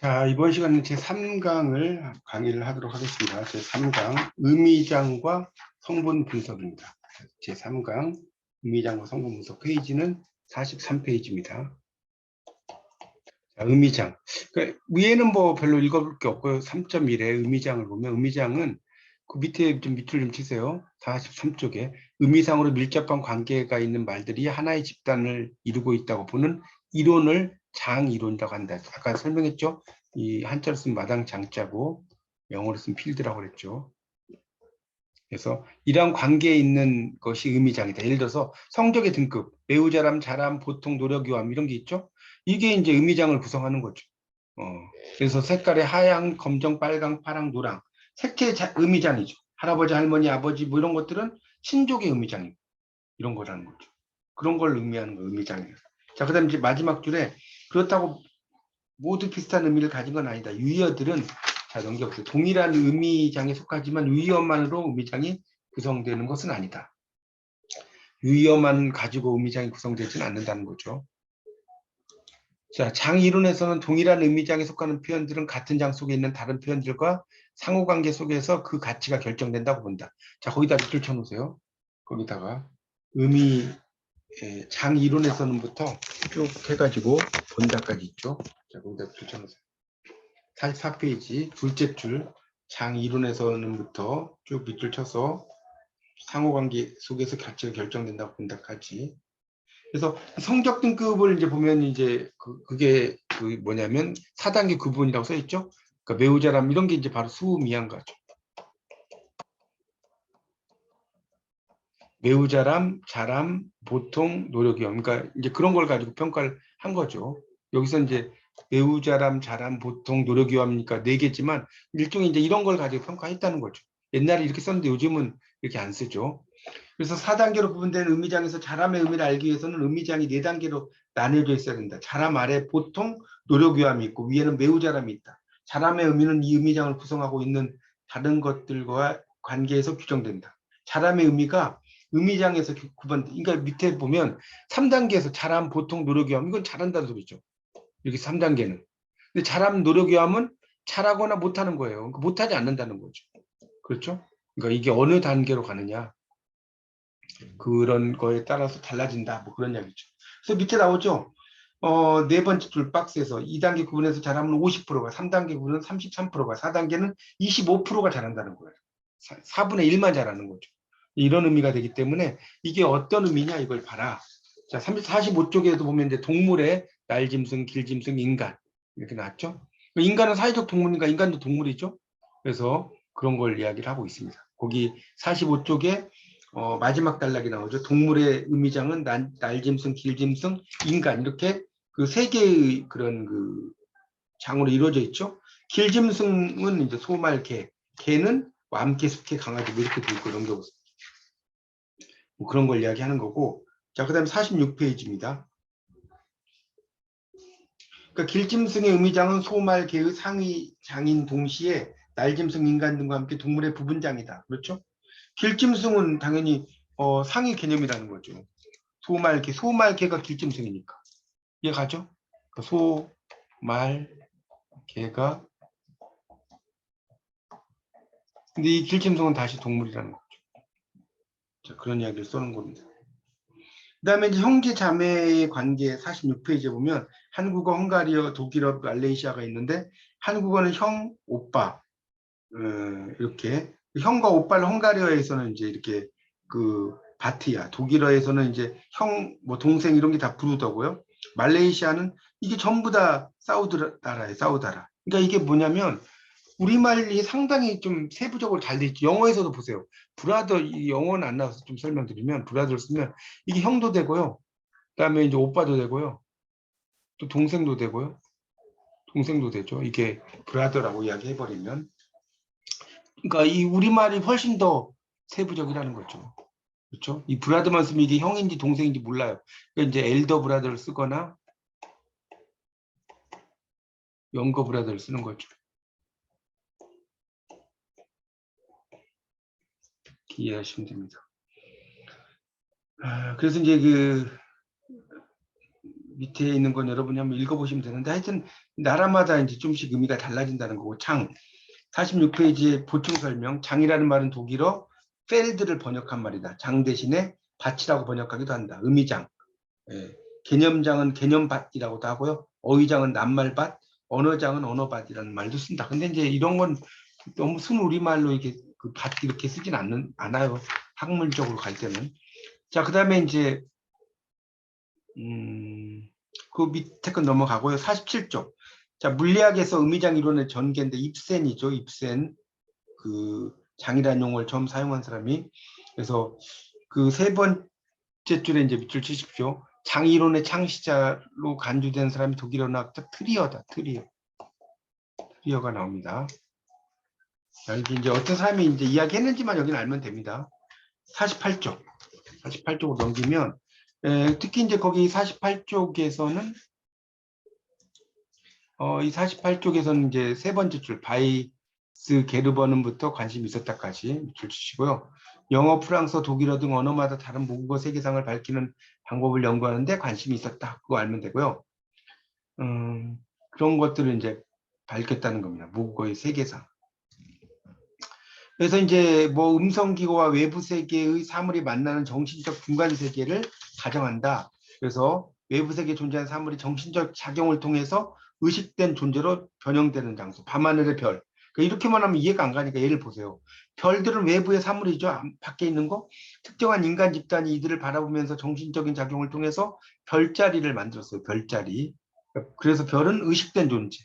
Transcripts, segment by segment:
자, 이번 시간은 제3강을 강의를 하도록 하겠습니다. 제3강 의미장과 성분 분석입니다. 제3강 의미장과 성분 분석 페이지는 43페이지입니다. 자, 의미장. 그러니까 위에는 뭐 별로 읽어볼 게 없고요. 3.1에 의미장을 보면 의미장은 그 밑에 좀 밑줄 좀 치세요. 43쪽에 의미상으로 밀접한 관계가 있는 말들이 하나의 집단을 이루고 있다고 보는 이론을 장이론이라고 한다. 아까 설명했죠? 이 한자로 쓰면 마당 장자고 영어로 쓰면 필드라고 그랬죠. 그래서 이러한 관계에 있는 것이 의미장이다. 예를 들어서 성적의 등급, 매우 잘함, 잘함, 보통, 노력, 요함 이런 게 있죠. 이게 이제 의미장을 구성하는 거죠. 그래서 색깔의 하양, 검정, 빨강, 파랑, 노랑 색채의 의미장이죠. 할아버지, 할머니, 아버지 뭐 이런 것들은 신족의 의미장이고 이런 거라는 거죠. 그런 걸 의미하는 거 의미장이에요. 자, 그다음 이제 마지막 줄에 그렇다고 모두 비슷한 의미를 가진 건 아니다. 유의어들은 자 넘겨보세요. 동일한 의미장에 속하지만 유의어만으로 의미장이 구성되는 것은 아니다. 유의어만 가지고 의미장이 구성되지는 않는다는 거죠. 자, 장 이론에서는 동일한 의미장에 속하는 표현들은 같은 장 속에 있는 다른 표현들과 상호관계 속에서 그 가치가 결정된다고 본다. 자, 거기다 밑줄 쳐놓으세요. 거기다가 의미 장 이론에서는부터 쭉 해가지고 본다까지 있죠. 자, 거기다 밑줄 쳐놓으세요. 44페이지 둘째 줄 장 이론에서는부터 쭉 밑줄 쳐서 상호관계 속에서 가치가 결정된다고 본다까지. 그래서 성적 등급을 이제 보면 이제 그게 뭐냐면 4단계 구분이라고 써 있죠. 그러니까 매우 잘함 이런 게 이제 바로 수미양가죠. 매우 잘함, 잘함, 보통, 노력이요. 그러니까 이제 그런 걸 가지고 평가를 한 거죠. 여기서 이제 매우 잘함, 잘함, 보통, 노력이요하니까 네 개지만 일종의 이제 이런 걸 가지고 평가했다는 거죠. 옛날에 이렇게 썼는데 요즘은 이렇게 안 쓰죠. 그래서 4단계로 구분된 의미장에서 잘함의 의미를 알기 위해서는 의미장이 4단계로 나뉘어져 있어야 된다. 잘함 아래 보통, 노력요함이 있고 위에는 매우 잘함이 있다. 잘함의 의미는 이 의미장을 구성하고 있는 다른 것들과 관계에서 규정된다. 잘함의 의미가 의미장에서 구분, 그러니까 밑에 보면 3단계에서 잘함, 보통, 노력요함 이건 잘한다는 소리죠. 여기 3단계는. 근데 잘함, 노력요함은 잘하거나 못하는 거예요. 그러니까 못하지 않는다는 거죠. 그렇죠? 그러니까 이게 어느 단계로 가느냐. 그런 거에 따라서 달라진다. 뭐 그런 이야기죠. 그래서 밑에 나오죠. 네 번째 줄 박스에서 2단계 구분에서 잘하면 50%가, 3단계 구분은 33%가, 4단계는 25%가 잘한다는 거예요. 4분의 1만 잘하는 거죠. 이런 의미가 되기 때문에 이게 어떤 의미냐 이걸 봐라. 자, 45쪽에도 보면 이제 동물의 날짐승, 길짐승, 인간 이렇게 나왔죠. 인간은 사회적 동물이니까 인간도 동물이죠. 그래서 그런 걸 이야기를 하고 있습니다. 거기 45쪽에 마지막 단락이 나오죠. 동물의 의미장은 날짐승, 길짐승, 인간 이렇게 그 세 개의 그런 그 장으로 이루어져 있죠. 길짐승은 이제 소, 말, 개, 개는 암개, 습개, 강아지 뭐 이렇게 돼 있고 넘겨보세요. 뭐 그런 걸 이야기하는 거고. 자, 그다음 46페이지입니다. 그러니까 길짐승의 의미장은 소, 말, 개의 상위 장인 동시에 날짐승, 인간 등과 함께 동물의 부분장이다. 그렇죠? 길짐승은 당연히 상위 개념이라는 거죠. 소말개, 소말개가 길짐승이니까. 이해가죠? 소, 말, 개가. 근데 이 길짐승은 다시 동물이라는 거죠. 자, 그런 이야기를 써는 겁니다. 그 다음에 이제 형제 자매의 관계 46페이지에 보면 한국어, 헝가리어, 독일어, 말레이시아가 있는데 한국어는 형, 오빠 이렇게 형과 오빠를 헝가리어에서는 이제 이렇게 그 바티야, 독일어에서는 이제 형, 뭐 동생 이런 게 다 부르더고요. 말레이시아는 이게 전부 다 사우드라라예요, 사우다라. 그러니까 이게 뭐냐면 우리말이 상당히 좀 세부적으로 잘 돼 있죠. 영어에서도 보세요. 브라더, 이 영어는 안 나와서 좀 설명드리면 브라더를 쓰면 이게 형도 되고요. 그다음에 이제 오빠도 되고요. 또 동생도 되고요. 동생도 되죠. 이게 브라더라고 이야기해버리면. 그러니까 이 우리말이 훨씬 더 세부적이라는 거죠. 그렇죠? 이 브라더만 쓰면 이게 형인지 동생인지 몰라요. 그러니까 이제 엘더 브라더를 쓰거나 영거 브라더를 쓰는 거죠. 이해하시면 됩니다. 그래서 이제 그 밑에 있는 건 여러분이 한번 읽어보시면 되는데 하여튼 나라마다 이제 좀씩 의미가 달라진다는 거고 장 46페이지의 보충 설명 장이라는 말은 독일어 펠드를 번역한 말이다. 장 대신에 밭이라고 번역하기도 한다. 의미장. 예. 개념장은 개념밭이라고도 하고요. 어휘장은 낱말밭, 언어장은 언어밭이라는 말도 쓴다. 근데 이제 이런 건 너무 순 우리말로 이렇게 그 밭 이렇게 쓰진 않아요. 학문적으로 갈 때는. 자, 그 다음에 이제 그 밑에 건 넘어가고요. 47쪽. 자, 물리학에서 의미장 이론의 전개인데 입센이죠. 입센. 그 장이라는 용어를 처음 사용한 사람이. 그래서 그 세 번째 줄에 이제 밑줄 치십시오. 장 이론의 창시자로 간주된 사람이 독일어 학자 트리어다. 트리어가 나옵니다. 여기 이제 어떤 사람이 이제 이야기했는지만 여기는 알면 됩니다. 48쪽. 48쪽으로 넘기면 특히 이제 거기 48쪽에서는 이 48쪽에서는 이제 세 번째 줄 바이스 게르버는부터 관심이 있었다까지 줄 주시고요. 영어, 프랑스어, 독일어 등 언어마다 다른 모국어 세계상을 밝히는 방법을 연구하는데 관심이 있었다. 그거 알면 되고요. 그런 것들을 이제 밝혔다는 겁니다. 모국어의 세계상. 그래서 이제 뭐 음성기고와 외부 세계의 사물이 만나는 정신적 중간 세계를 가정한다. 그래서 외부 세계에 존재하는 사물이 정신적 작용을 통해서 의식된 존재로 변형되는 장소. 밤하늘의 별. 그러니까 이렇게만 하면 이해가 안 가니까 예를 보세요. 별들은 외부의 사물이죠. 밖에 있는 거. 특정한 인간 집단이 이들을 바라보면서 정신적인 작용을 통해서 별자리를 만들었어요. 별자리. 그래서 별은 의식된 존재.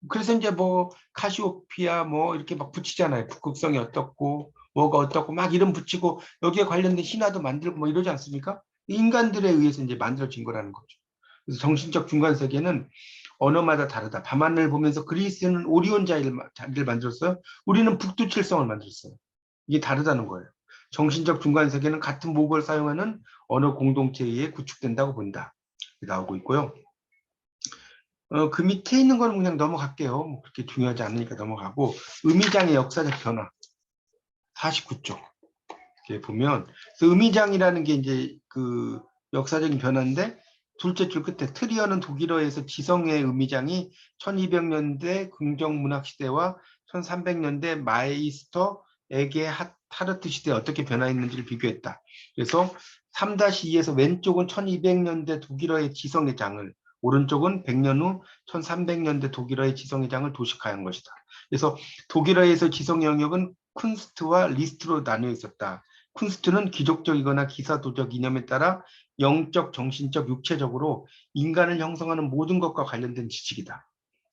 그래서 이제 뭐 카시오피아 뭐 이렇게 막 붙이잖아요. 북극성이 어떻고 뭐가 어떻고 막 이름 붙이고 여기에 관련된 신화도 만들고 뭐 이러지 않습니까? 인간들에 의해서 이제 만들어진 거라는 거죠. 그래서 정신적 중간 세계는 언어마다 다르다. 밤하늘 보면서 그리스는 오리온 자리를 만들었어요. 우리는 북두칠성을 만들었어요. 이게 다르다는 거예요. 정신적 중간 세계는 같은 모국어를 사용하는 언어 공동체에 의해 구축된다고 본다. 나오고 있고요. 그 밑에 있는 거는 그냥 넘어갈게요. 뭐 그렇게 중요하지 않으니까 넘어가고 의미장의 역사적 변화 49쪽 이렇게 보면 의미장이라는 게 이제 그 역사적인 변화인데 둘째 줄 끝에 트리어는 독일어에서 지성의 의미장이 1200년대 긍정문학 시대와 1300년대 마이스터 에게 타르트 시대에 어떻게 변화했는지를 비교했다. 그래서 3-2에서 왼쪽은 1200년대 독일어의 지성의 장을 오른쪽은 100년 후 1300년대 독일어의 지성의 장을 도식화한 것이다. 그래서 독일어에서 지성 영역은 쿤스트와 리스트로 나뉘어 있었다. 쿤스트는 기족적이거나 기사도적 이념에 따라 영적, 정신적, 육체적으로 인간을 형성하는 모든 것과 관련된 지식이다.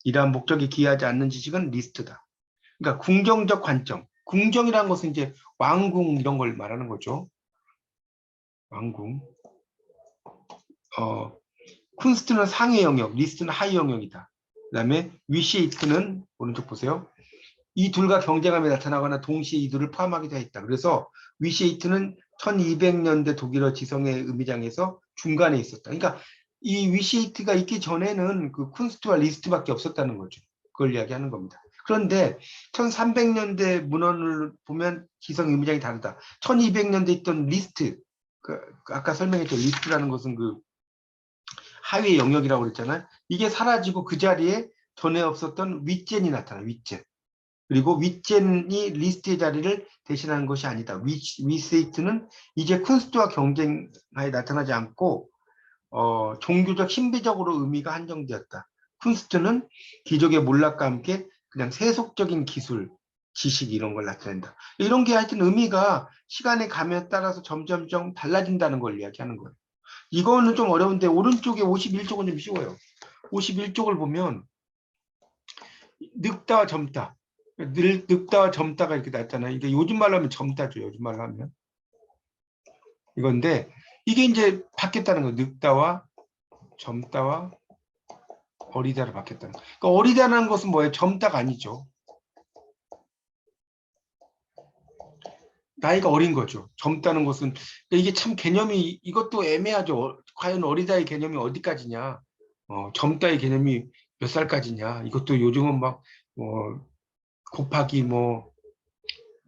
이러한 목적에 기하지 않는 지식은 리스트다. 그러니까 궁정적 관점. 궁정이라는 것은 이제 왕궁 이런 걸 말하는 거죠. 왕궁. 쿤스트는 상위 영역, 리스트는 하위 영역이다. 그 다음에 위시이트는 오른쪽 보세요. 이 둘과 경쟁함이 나타나거나 동시에 이 둘을 포함하기도 했다. 그래서 위시이트는 1200년대 독일어 지성의 의미장에서 중간에 있었다. 그러니까 이 위시이트가 있기 전에는 그 쿤스트와 리스트밖에 없었다는 거죠. 그걸 이야기하는 겁니다. 그런데 1300년대 문헌을 보면 지성 의미장이 다르다. 1200년대 있던 리스트, 아까 설명했죠. 리스트라는 것은 그 하위 영역이라고 그랬잖아요. 이게 사라지고 그 자리에 전에 없었던 윗젠이 나타나요. 윗젠. 그리고 윗젠이 리스트의 자리를 대신하는 것이 아니다. 위세이트는 이제 쿤스트와 경쟁하에 나타나지 않고 종교적 신비적으로 의미가 한정되었다. 쿤스트는 기적의 몰락과 함께 그냥 세속적인 기술, 지식 이런 걸 나타낸다. 이런 게 하여튼 의미가 시간의 감에 따라서 점점점 달라진다는 걸 이야기하는 거예요. 이거는 좀 어려운데 오른쪽에 51쪽은 좀 쉬워요. 51쪽을 보면 늙다와 젊다. 늙다와 젊다가 이렇게 났잖아요. 이게 요즘 말로 하면 젊다죠. 요즘 말로 하면. 이건데 이게 이제 바뀌었다는 거예요. 늙다와 젊다와 어리다로 바뀌었다는 거예요. 그러니까 어리다는 것은 뭐예요? 젊다가 아니죠. 나이가 어린 거죠. 젊다는 것은 이게 참 개념이 이것도 애매하죠. 과연 어리다의 개념이 어디까지냐? 젊다의 개념이 몇 살까지냐? 이것도 요즘은 막 곱하기 뭐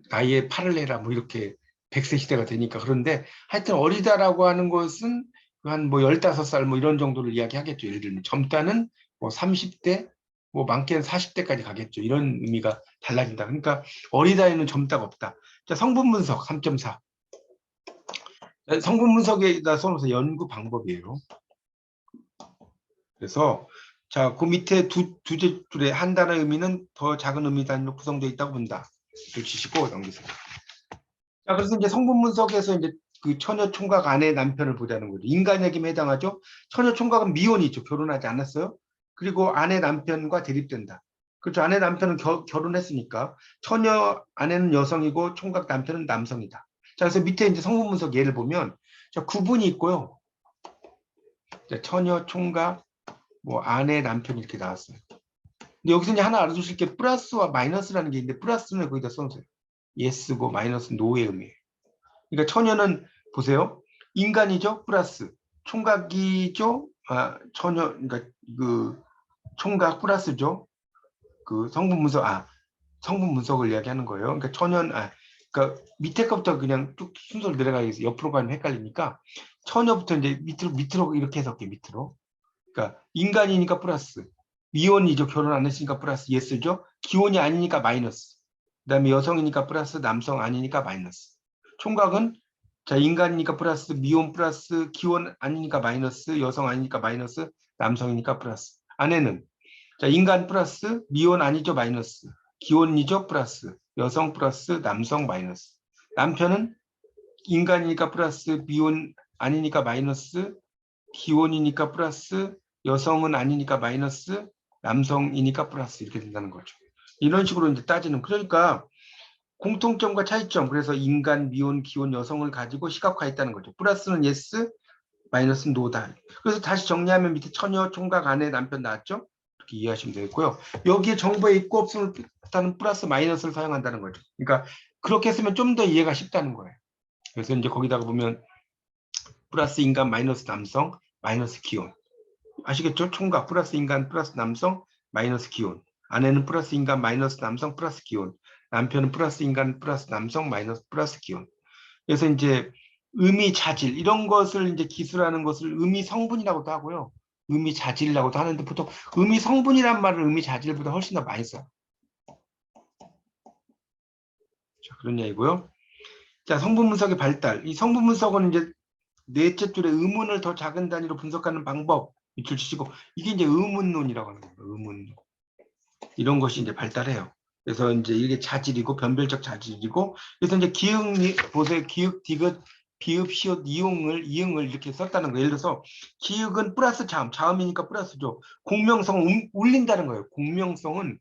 나이에 8을 해라 뭐 이렇게 100세 시대가 되니까. 그런데 하여튼 어리다라고 하는 것은 한 뭐 15살 뭐 이런 정도를 이야기하겠죠. 예를 들면 젊다는 뭐 30대, 뭐 많게는 40대까지 가겠죠. 이런 의미가 달라진다. 그러니까 어리다에는 젊다가 없다. 자, 성분 분석 3.4. 성분 분석에다 써놓은 연구 방법이에요. 그래서 자, 그 밑에 두 줄에 한 단어의 의미는 더 작은 의미 단위로 구성되어 있다고 본다. 줄 치시고 넘기세요. 자, 그래서 이제 성분 분석에서 이제 그 처녀 총각 아내 남편을 보자는 거죠. 인간에게 해당하죠. 처녀 총각은 미혼이죠. 결혼하지 않았어요. 그리고 아내 남편과 대립된다. 그렇죠. 아내 남편은 결혼했으니까 처녀 아내는 여성이고 총각 남편은 남성이다. 자, 그래서 밑에 이제 성분 분석 예를 보면 자, 구분이 있고요. 자, 처녀 총각 뭐 아내 남편 이렇게 나왔어요. 근데 여기서 이제 하나 알아두실 게 플러스와 마이너스라는 게 있는데 플러스는 거기다 써놓으세요. 예스고 마이너스 노의 의미예요. 그러니까 처녀는 보세요. 인간이죠. 플러스 총각이죠. 아, 처녀 그러니까 그 총각 플러스죠. 그 성분 분석을 이야기하는 거예요. 그러니까 그러니까 밑에 것부터 그냥 쭉 순서를 내려가겠어요. 옆으로 가면 헷갈리니까 처녀부터 이제 밑으로 이렇게 해석해 밑으로. 그러니까 인간이니까 플러스, 미혼이죠. 결혼 안 했으니까 플러스 예스죠. 기혼이 아니니까 마이너스. 그다음에 여성이니까 플러스, 남성 아니니까 마이너스. 총각은 자, 인간이니까 플러스, 미혼 플러스, 기혼 아니니까 마이너스, 여성 아니니까 마이너스, 남성이니까 플러스. 아내는 자, 인간 플러스, 미혼 아니죠 마이너스, 기혼이죠 플러스, 여성 플러스, 남성 마이너스. 남편은 인간이니까 플러스, 미혼 아니니까 마이너스, 기혼이니까 플러스, 여성은 아니니까 마이너스, 남성이니까 플러스 이렇게 된다는 거죠. 이런 식으로 이제 따지는 그러니까 공통점과 차이점 그래서 인간, 미혼, 기혼, 여성을 가지고 시각화했다는 거죠. 플러스는 예스, 마이너스는 노다. 그래서 다시 정리하면 밑에 처녀, 총각, 아내, 남편 나왔죠? 이렇게 이해하시면 되겠고요. 여기에 정보에 있고 없음을 뜻하는 플러스, 마이너스를 사용한다는 거죠. 그러니까 그렇게 했으면 좀 더 이해가 쉽다는 거예요. 그래서 이제 거기다가 보면 플러스 인간, 마이너스 남성, 마이너스 기혼. 아시겠죠? 총각 플러스 인간 플러스 남성 마이너스 기혼. 아내는 플러스 인간 마이너스 남성 플러스 기혼. 남편은 플러스 인간 플러스 남성 마이너스 플러스 기혼. 그래서 이제 의미 자질 이런 것을 이제 기술하는 것을 의미 성분이라고도 하고요. 의미 자질이라고도 하는데 보통 의미 성분이란 말을 의미 자질보다 훨씬 더 많이 써요. 자, 그런 얘기고요. 자, 성분 분석의 발달. 이 성분 분석은 이제 넷째 줄에 의문을 더 작은 단위로 분석하는 방법 밑줄 치시고 이게 이제 의문론이라고 하는 거예요. 의문론. 이런 것이 이제 발달해요. 그래서 이제 이게 자질이고 변별적 자질이고 그래서 이제 기역 보세요. 기역, 디귿, 비읍, 시옷, 이응을 이렇게 썼다는 거예요. 예를 들어서 기역은 플러스 자음이니까 플러스죠. 공명성은 울린다는 거예요. 공명성은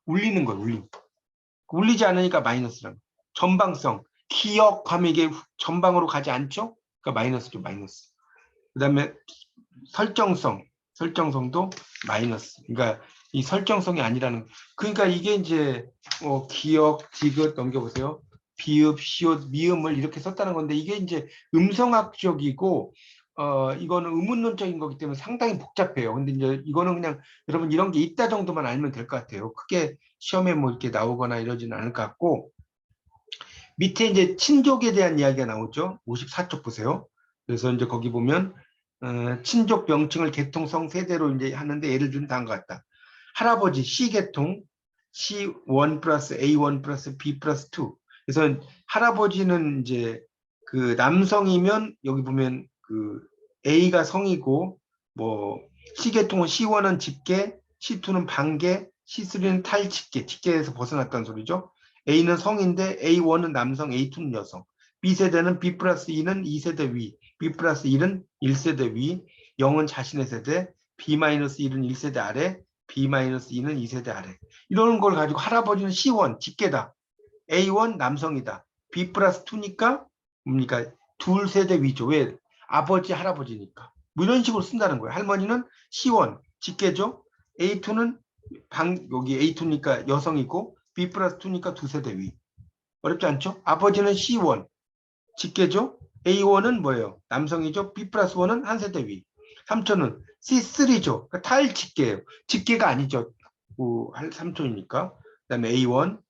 울리는 거예요. 울리지 않으니까 마이너스라는 거예요. 전방성, 기역하면 이게 전방으로 가지 않죠? 그러니까 마이너스죠. 마이너스. 그다음에 설정성도 마이너스. 그러니까 이 설정성이 아니라는 그러니까 이게 이제 기역, 디귿 넘겨보세요. 비읍, 시옷, 미음을 이렇게 썼다는 건데 이게 이제 음성학적이고 이거는 의문론적인 거기 때문에 상당히 복잡해요. 근데 이제 이거는 그냥 여러분 이런 게 있다 정도만 알면 될 것 같아요. 크게 시험에 뭐 이렇게 나오거나 이러지는 않을 것 같고 밑에 이제 친족에 대한 이야기가 나오죠. 54쪽 보세요. 그래서 이제 거기 보면 친족 명칭을 계통성 세대로 이제 하는데 예를 들면 다음과 같다. 할아버지 C계통 C1 플러스 A1 플러스 B 플러스 2. 그래서 할아버지는 이제 그 남성이면 여기 보면 그 A가 성이고 뭐 C계통은 C1은 집계, C2는 반계, C3는 탈집계, 집계에서 벗어났다는 소리죠. A는 성인데 A1은 남성, A2는 여성. B세대는 B 플러스 2는 2세대 위, B 플러스 1은 1세대 위, 0은 자신의 세대, B 마이너스 1은 1세대 아래, B 마이너스 2는 2세대 아래. 이런 걸 가지고 할아버지는 C1, 직계다. A1 남성이다. B 플러스 2니까 뭡니까? 둘 세대 위죠. 왜? 아버지, 할아버지니까. 뭐 이런 식으로 쓴다는 거예요. 할머니는 C1, 직계죠. A2는 여기 A2니까 여성이고 B 플러스 2니까 두 세대 위. 어렵지 않죠? 아버지는 C1, 직계죠. A1은 뭐예요? 남성이죠. B 플러스 1은 한 세대 위. 삼촌은 C3죠. 그러니까 탈직계예요. 직계가 아니죠. 삼촌이니까. 그다음에 A1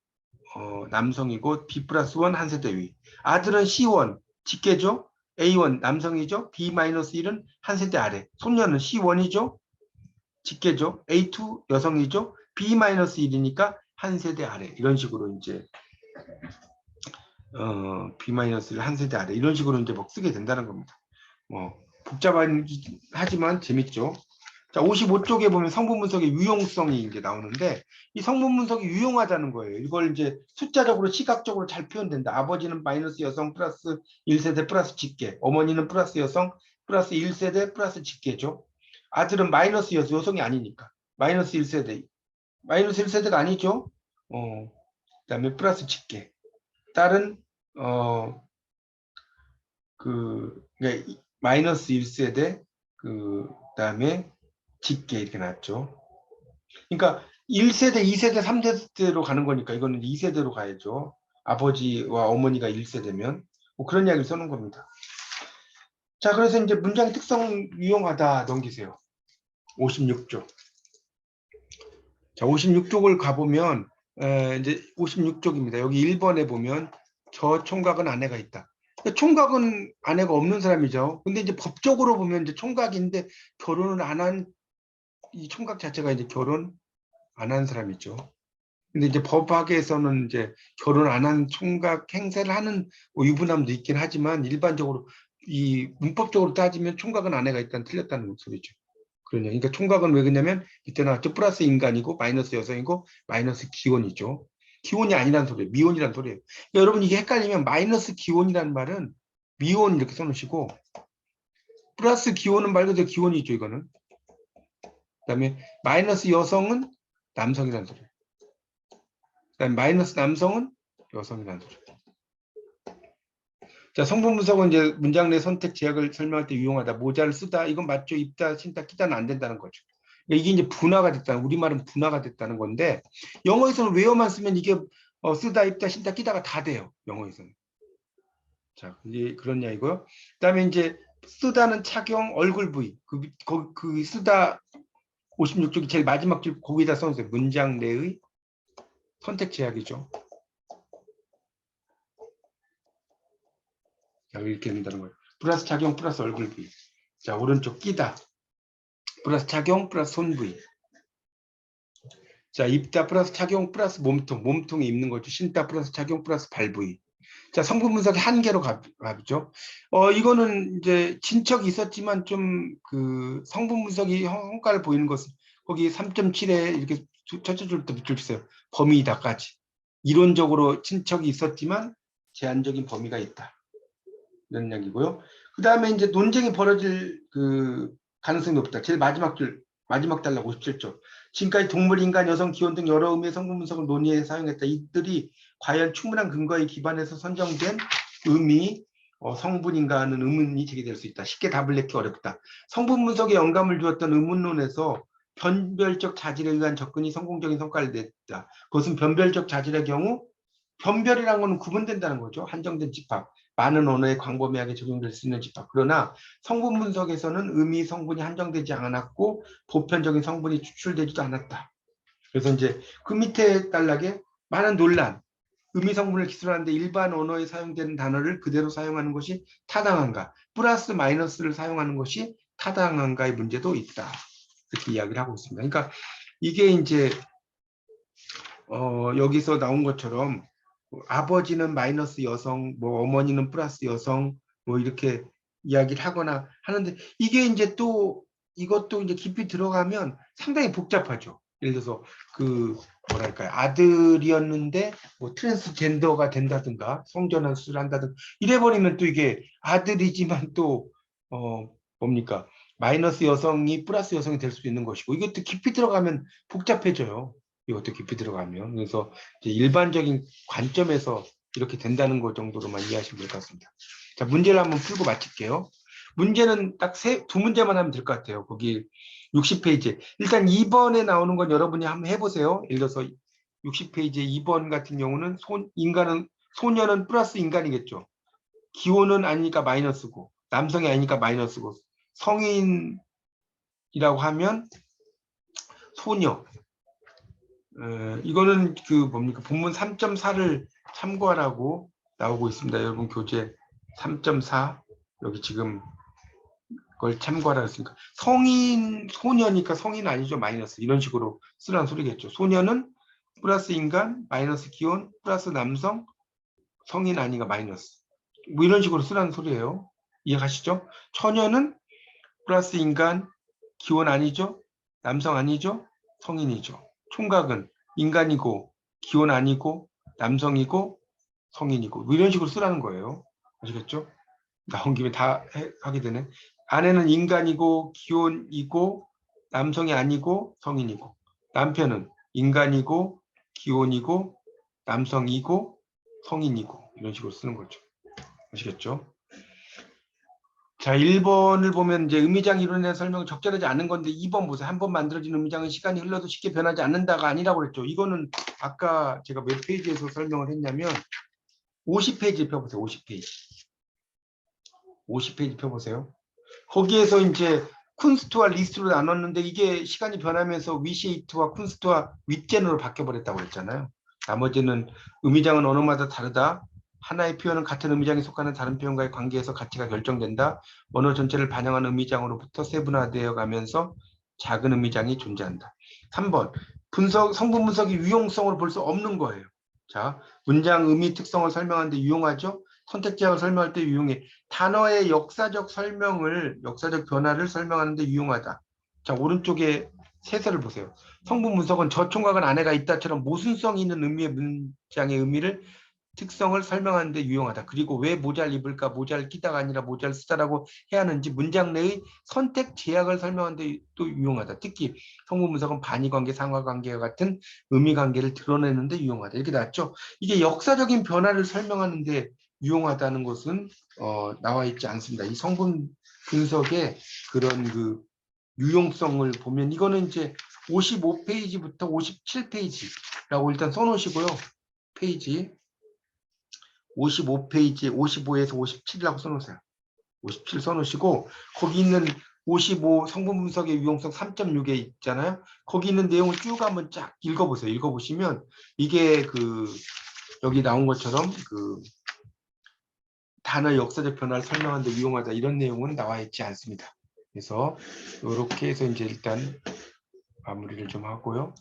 남성이고 B 플러스 1 한 세대 위. 아들은 C1 직계죠. A1 남성이죠. B-1은 한 세대 아래. 손녀는 C1이죠. 직계죠. A2 여성이죠. B-1이니까 한 세대 아래. 이런 식으로 이제 B-를 한 세대 아래. 이런 식으로 이제 막 쓰게 된다는 겁니다. 복잡하지만 재밌죠. 자, 55쪽에 보면 성분 분석의 유용성이 이제 나오는데, 이 성분 분석이 유용하다는 거예요. 이걸 이제 숫자적으로 시각적으로 잘 표현된다. 아버지는 마이너스 여성 플러스 1세대 플러스 직계, 어머니는 플러스 여성 플러스 1세대 플러스 직계죠. 아들은 마이너스 여성이 아니니까 마이너스 1세대, 마이너스 1세대가 아니죠. 그다음에 플러스 직계. 딸은 마이너스 1세대, 그다음에 직계 이렇게 나왔죠. 그러니까 1세대, 2세대, 3세대로 가는 거니까 이거는 2세대로 가야죠. 아버지와 어머니가 1세대면 뭐 그런 이야기를 써놓은 겁니다. 자, 그래서 이제 문장 특성 유용하다 넘기세요. 56쪽. 자, 56쪽을 가보면 이제 56쪽입니다. 여기 1번에 보면 저 총각은 아내가 있다. 총각은 아내가 없는 사람이죠. 근데 이제 법적으로 보면 이제 총각인데 결혼을 안 한 이 총각 자체가 이제 결혼 안 한 사람이죠. 근데 이제 법학에서는 이제 결혼 안 한 총각 행세를 하는 뭐 유부남도 있긴 하지만 일반적으로 이 문법적으로 따지면 총각은 아내가 일단 틀렸다는 소리죠. 그러니까 총각은 왜 그러냐면 이때 나왔죠. 플러스 인간이고 마이너스 여성이고 마이너스 기혼이죠. 기혼이 아니란 소리예요. 미혼이란 소리예요. 그러니까 여러분 이게 헷갈리면 마이너스 기혼이라는 말은 미혼 이렇게 써놓으시고 플러스 기혼은 말 그대로 기혼이죠. 이거는. 그다음에 마이너스 여성은 남성이라는 소리예요. 그다음에 마이너스 남성은 여성이라는 소리예요. 자, 성분 분석은 이제 문장 내 선택 제약을 설명할 때 유용하다. 모자를 쓰다. 이건 맞죠. 입다, 신다, 끼다는 안 된다는 거죠. 이게 이제 분화가 됐다. 우리말은 분화가 됐다는 건데 영어에서는 웨어만 쓰면 이게 쓰다, 입다, 신다, 끼다가 다 돼요. 영어에서는. 자, 이제 그런 이야기고요. 그다음에 이제 쓰다는 착용, 얼굴 부위. 그 쓰다 56쪽이 제일 마지막 줄 거기다 써놓으세요. 문장 내의 선택 제약이죠. 자, 이렇게 된다는 거예요. 플러스 착용 플러스 얼굴 부위. 자, 오른쪽 끼다. 플러스 착용 플러스 손 부위. 자, 입다 플러스 착용 플러스 몸통. 몸통에 입는 거죠. 신다 플러스 착용 플러스 발 부위. 자, 성분 분석의 한계로 가죠. 이거는 이제 친척이 있었지만 좀 그 성분 분석이 성과를 보이는 것은 거기 3.7에 이렇게 첫째 줄부터 붙여주세요. 범위이다까지. 이론적으로 친척이 있었지만 제한적인 범위가 있다. 이런 이야기고요. 그 다음에 이제 논쟁이 벌어질 그 가능성이 높다. 제일 마지막 줄, 마지막 단락 57쪽. 지금까지 동물, 인간, 여성, 기혼 등 여러 의미의 성분 분석을 논의해 사용했다. 이들이 과연 충분한 근거에 기반해서 선정된 의미, 성분인가는 의문이 제기될 수 있다. 쉽게 답을 내기 어렵다. 성분 분석에 영감을 주었던 의문론에서 변별적 자질에 의한 접근이 성공적인 성과를 냈다. 그것은 변별적 자질의 경우 변별이라는 것은 구분된다는 거죠. 한정된 집합. 많은 언어에 광범위하게 적용될 수 있는 집합. 그러나 성분 분석에서는 의미 성분이 한정되지 않았고 보편적인 성분이 추출되지도 않았다. 그래서 이제 그 밑에 단락에 많은 논란, 의미 성분을 기술하는데 일반 언어에 사용되는 단어를 그대로 사용하는 것이 타당한가, 플러스 마이너스를 사용하는 것이 타당한가의 문제도 있다. 이렇게 이야기를 하고 있습니다. 그러니까 이게 이제 여기서 나온 것처럼 아버지는 마이너스 여성, 뭐 어머니는 플러스 여성, 뭐 이렇게 이야기를 하거나 하는데 이게 이제 또 이것도 이제 깊이 들어가면 상당히 복잡하죠. 예를 들어서 그 뭐랄까요, 아들이었는데 뭐 트랜스젠더가 된다든가 성전환 수술을 한다든가 이래버리면 또 이게 아들이지만 또 뭡니까 마이너스 여성이 플러스 여성이 될 수도 있는 것이고 이것도 깊이 들어가면 복잡해져요. 이것도 깊이 들어가면. 그래서 이제 일반적인 관점에서 이렇게 된다는 것 정도로만 이해하시면 될 것 같습니다. 자, 문제를 한번 풀고 마칠게요. 문제는 딱 두 문제만 하면 될 것 같아요. 거기 60페이지. 일단 2번에 나오는 건 여러분이 한번 해보세요. 예를 들어서 60페이지 2번 같은 경우는 소녀는 플러스 인간이겠죠. 기혼은 아니니까 마이너스고, 남성이 아니니까 마이너스고, 성인이라고 하면 소녀. 이거는 그 뭡니까 본문 3.4를 참고하라고 나오고 있습니다. 여러분 교재 3.4 여기 지금 그걸 참고하라 했으니까 성인, 소녀니까 성인 아니죠. 마이너스. 이런 식으로 쓰라는 소리겠죠. 소녀는 플러스 인간, 마이너스 기혼, 플러스 남성, 성인 아니가 마이너스. 뭐 이런 식으로 쓰라는 소리예요. 이해가시죠? 처녀는 플러스 인간, 기혼 아니죠? 남성 아니죠? 성인이죠. 총각은 인간이고, 기혼 아니고, 남성이고, 성인이고. 뭐 이런 식으로 쓰라는 거예요. 아시겠죠? 나온 김에 다 하게 되네. 아내는 인간이고 기혼이고 남성이 아니고 성인이고, 남편은 인간이고 기혼이고 남성이고 성인이고, 이런 식으로 쓰는 거죠. 아시겠죠? 자, 1번을 보면 이제 의미장 이론에 대한 설명은 적절하지 않은 건데 2번 보세요. 한 번 만들어진 의미장은 시간이 흘러도 쉽게 변하지 않는다가 아니라고 그랬죠. 이거는 아까 제가 몇 페이지에서 설명을 했냐면 50페이지 펴보세요. 50페이지. 50페이지 펴보세요. 거기에서 이제 쿤스트와 리스트로 나눴는데 이게 시간이 변하면서 위시에이트와 쿤스트와 윗젠으로 바뀌어버렸다고 했잖아요. 나머지는 의미장은 언어마다 다르다. 하나의 표현은 같은 의미장에 속하는 다른 표현과의 관계에서 가치가 결정된다. 언어 전체를 반영하는 의미장으로부터 세분화되어 가면서 작은 의미장이 존재한다. 3번, 성분 분석이 유용성을 볼 수 없는 거예요. 자, 문장 의미 특성을 설명하는데 유용하죠? 선택 제약을 설명할 때 유용해. 단어의 역사적 변화를 설명하는데 유용하다. 자, 오른쪽에 세세를 보세요. 성분 분석은 저 총각은 아내가 있다처럼 모순성 있는 의미의 문장의 의미를 특성을 설명하는데 유용하다. 그리고 왜 모자를 입을까, 모자를 끼다가 아니라 모자를 쓰다라고 해야 하는지 문장 내의 선택 제약을 설명하는데 또 유용하다. 특히 성분 분석은 반의관계, 상하관계와 같은 의미관계를 드러내는데 유용하다. 이렇게 나왔죠. 이게 역사적인 변화를 설명하는데 유용하다는 것은 나와 있지 않습니다. 이 성분 분석의 그런 그 유용성을 보면 이거는 이제 55페이지부터 57페이지라고 일단 써놓으시고요. 페이지 55페이지 55에서 57이라고 써놓으세요. 57 써놓으시고 거기 있는 55 성분 분석의 유용성 3.6에 있잖아요. 거기 있는 내용을 쭉 한번 쫙 읽어보세요. 읽어보시면 이게 그 여기 나온 것처럼 그 단어의 역사적 변화를 설명하는데 유용하다 이런 내용은 나와 있지 않습니다. 그래서 이렇게 해서 이제 일단 마무리를 좀 하고요.